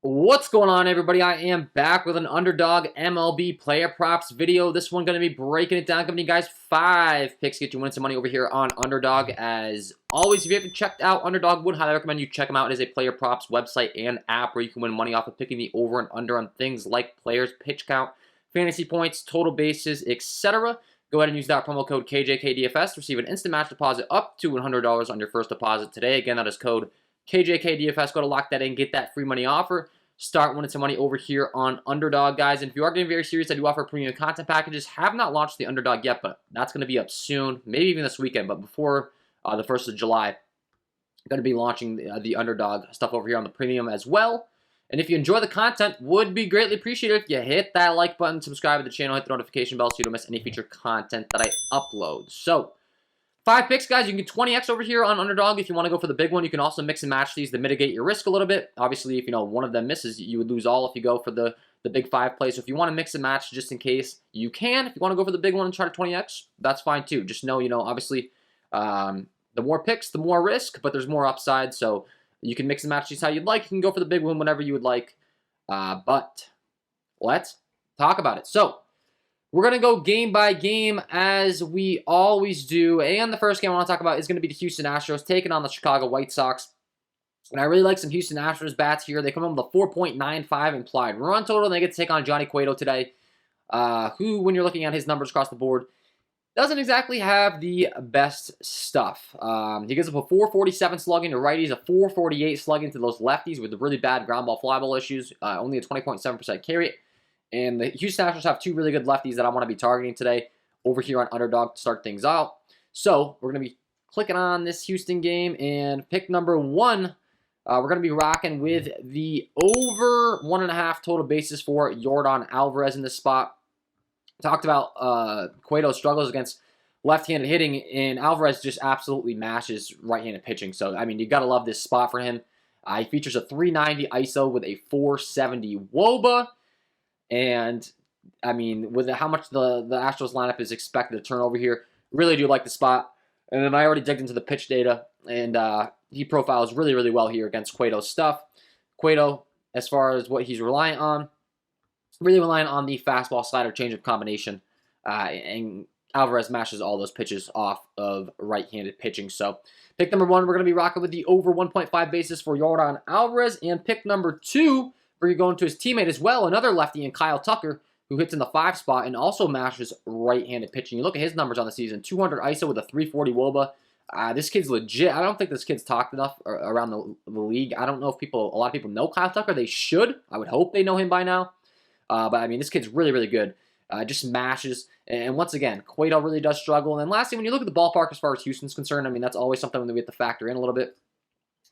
What's going on, everybody? I am back with an Underdog MLB player props video. This one going to be breaking it down, giving you guys 5 picks to get you win some money over here on Underdog. As always, if you haven't checked out Underdog, would highly recommend you check them out. It is a player props website and app where you can win money off of picking the over and under on things like players, pitch count, fantasy points, total bases, etc. Go ahead and use that promo code KJK DFS to receive an instant match deposit up to $100 on your first deposit today. Again, that is code KJK DFS. Go to lock that in, get that free money offer. Start winning some money over here on Underdog, guys. And if you are getting very serious, I do offer premium content packages. Have not launched the Underdog yet, but that's going to be up soon, maybe even this weekend, but before the 1st of July. I'm going to be launching the Underdog stuff over here on the premium as well. And if you enjoy the content, would be greatly appreciated if you hit that like button, subscribe to the channel, hit the notification bell so you don't miss any future content that I upload. So, 5 picks, guys. You can get 20x over here on Underdog if you want to go for the big one. You can also mix and match these to mitigate your risk a little bit. Obviously, if one of them misses, you would lose all if you go for the big 5 play. So if you want to mix and match just in case, you can. If you want to go for the big one and try to 20x, that's fine too. Just know, obviously, the more picks, the more risk, but there's more upside. So you can mix and match these how you'd like. You can go for the big one whenever you would like. But let's talk about it. So we're going to go game by game as we always do. And the first game I want to talk about is going to be the Houston Astros taking on the Chicago White Sox. And I really like some Houston Astros bats here. They come in with a 4.95 implied run total. And they get to take on Johnny Cueto today, who, when you're looking at his numbers across the board, doesn't exactly have the best stuff. He gives up a 447 slugging to righties, a 448 slugging to those lefties with the really bad ground ball fly ball issues, only a 20.7% K rate. And the Houston Astros have 2 really good lefties that I want to be targeting today over here on Underdog to start things out. So we're going to be clicking on this Houston game, and pick number 1, we're going to be rocking with the over 1.5 total bases for Yordan Alvarez in this spot. Talked about Cueto's struggles against left-handed hitting, and Alvarez just absolutely mashes right-handed pitching. So, I mean, you got to love this spot for him. He features a 390 ISO with a 470 WOBA. And, I mean, with how much the Astros lineup is expected to turn over here, really do like the spot. And then I already digged into the pitch data, and he profiles really, really well here against Cueto's stuff. Cueto, as far as what he's reliant on, really reliant on the fastball slider changeup combination. And Alvarez mashes all those pitches off of right-handed pitching. So, pick number 1, we're going to be rocking with the over 1.5 bases for Yordan Alvarez. And pick number 2, we're going to his teammate as well, another lefty in Kyle Tucker, who hits in the 5 spot and also mashes right-handed pitching. You look at his numbers on the season, 200 ISO with a 340 WOBA. This kid's legit. I don't think this kid's talked enough around the league. I don't know if a lot of people know Kyle Tucker. They should. I would hope they know him by now. But, I mean, this kid's really, really good. Just mashes. And once again, Cueto really does struggle. And then lastly, when you look at the ballpark as far as Houston's concerned, I mean, that's always something that we have to factor in a little bit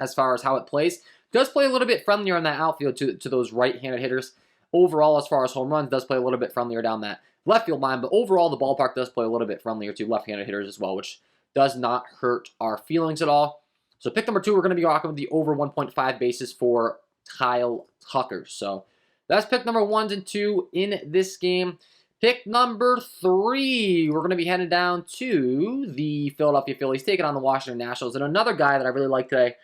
as far as how it plays. Does play a little bit friendlier in that outfield to those right-handed hitters. Overall, as far as home runs, does play a little bit friendlier down that left field line. But overall, the ballpark does play a little bit friendlier to left-handed hitters as well, which does not hurt our feelings at all. So pick number 2, we're going to be rocking with the over 1.5 bases for Kyle Tucker. So that's pick number 1 and 2 in this game. Pick number 3, we're going to be heading down to the Philadelphia Phillies, taking on the Washington Nationals. And another guy that I really like today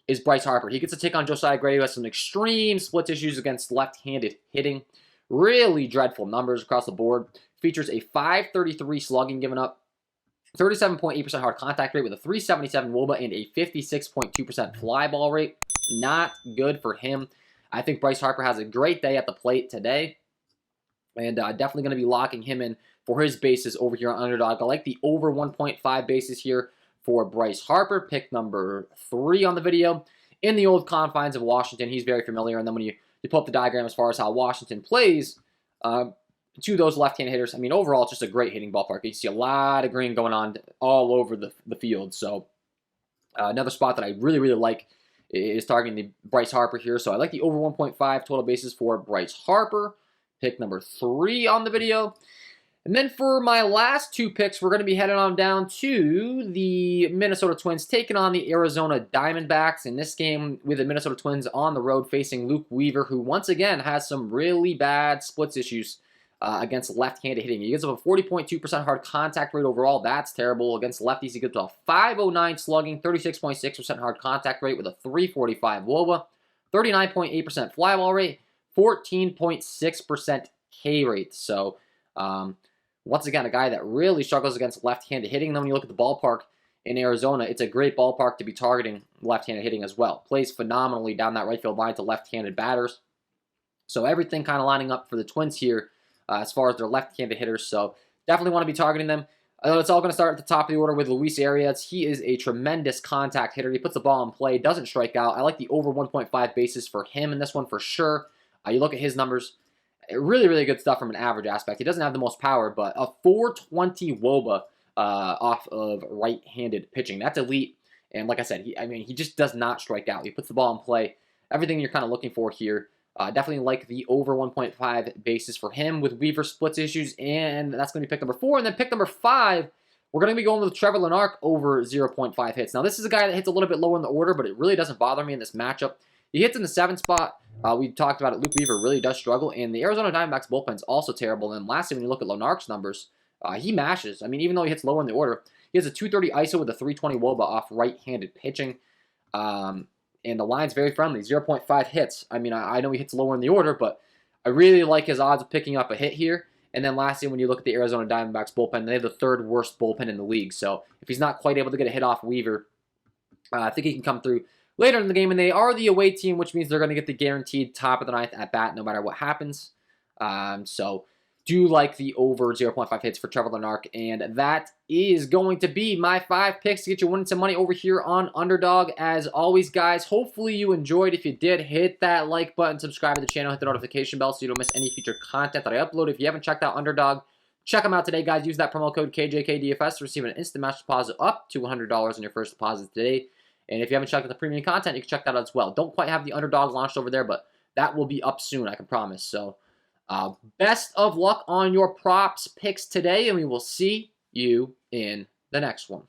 is Bryce Harper. He gets to take on Josiah Gray, who has some extreme splits issues against left-handed hitting. Really dreadful numbers across the board. Features a 533 slugging given up, 37.8% hard contact rate with a 377 WOBA and a 56.2% fly ball rate. Not good for him. I think Bryce Harper has a great day at the plate today. And definitely going to be locking him in for his bases over here on Underdog. I like the over 1.5 bases here for Bryce Harper. Pick number 3 on the video. In the old confines of Washington, he's very familiar. And then when you pull up the diagram as far as how Washington plays to those left-handed hitters, I mean, overall, it's just a great hitting ballpark. You see a lot of green going on all over the field. So another spot that I really, really like is targeting the Bryce Harper here. So I like the over 1.5 total bases for Bryce Harper. Pick number 3 on the video. And then for my last 2 picks, we're going to be heading on down to the Minnesota Twins, taking on the Arizona Diamondbacks in this game with the Minnesota Twins on the road facing Luke Weaver, who once again has some really bad splits issues against left-handed hitting. He gives up a 40.2% hard contact rate overall. That's terrible. Against lefties, he gives up a 509 slugging, 36.6% hard contact rate with a 345 WOBA, 39.8% fly ball rate, 14.6% K rate. So, once again, a guy that really struggles against left-handed hitting. Then when you look at the ballpark in Arizona, it's a great ballpark to be targeting left-handed hitting as well. Plays phenomenally down that right field line to left-handed batters. So everything kind of lining up for the Twins here as far as their left-handed hitters. So definitely want to be targeting them. It's all going to start at the top of the order with Luis Arias. He is a tremendous contact hitter. He puts the ball in play, doesn't strike out. I like the over 1.5 bases for him in this one for sure. You look at his numbers, really, really good stuff from an average aspect. He doesn't have the most power, but a 420 WOBA off of right-handed pitching. That's elite. And like I said, he just does not strike out. He puts the ball in play. Everything you're kind of looking for here. Definitely like the over 1.5 bases for him with Weaver splits issues, and that's going to be pick number 4. And then pick number 5, we're going to be going with Trevor Lenark over 0.5 hits. Now, this is a guy that hits a little bit lower in the order, but it really doesn't bother me in this matchup. He hits in the 7th spot. We talked about it. Luke Weaver really does struggle, and the Arizona Diamondbacks bullpen is also terrible. And lastly, when you look at Lenark's numbers, he mashes. I mean, even though he hits lower in the order, he has a 230 ISO with a 320 WOBA off right-handed pitching. And the line's very friendly, 0.5 hits. I mean, I know he hits lower in the order, but I really like his odds of picking up a hit here. And then lastly, when you look at the Arizona Diamondbacks bullpen, they have the 3rd worst bullpen in the league. So if he's not quite able to get a hit off Weaver, I think he can come through later in the game. And they are the away team, which means they're going to get the guaranteed top of the 9th at bat no matter what happens. So do like the over 0.5 hits for Trevor Lenark. And that is going to be my 5 picks to get you winning some money over here on Underdog. As always, guys, hopefully you enjoyed. If you did, hit that like button, subscribe to the channel, hit the notification bell so you don't miss any future content that I upload. If you haven't checked out Underdog, check them out today, guys. Use that promo code KJK DFS to receive an instant match deposit up to $100 on your first deposit today. And if you haven't checked out the premium content, you can check that out as well. Don't quite have the Underdog launched over there, but that will be up soon, I can promise. So, best of luck on your props picks today, and we will see you in the next one.